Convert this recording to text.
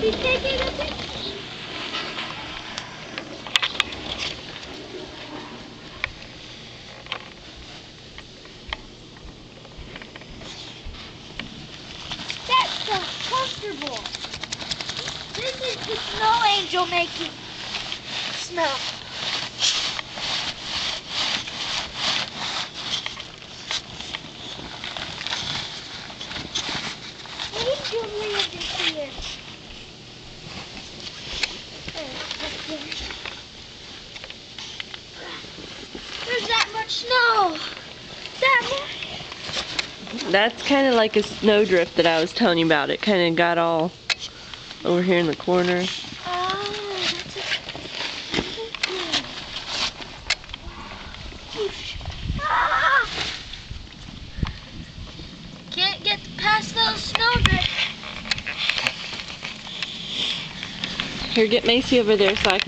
He's taking a picture. That's so comfortable. This is the snow angel making snow. Angel land is here. There's that much snow. That much. That's kind of like a snowdrift that I was telling you about. It kind of got all over here in the corner. Oh, that's ah! Can't get past those snowdrifts. Here, get Macy over there so I can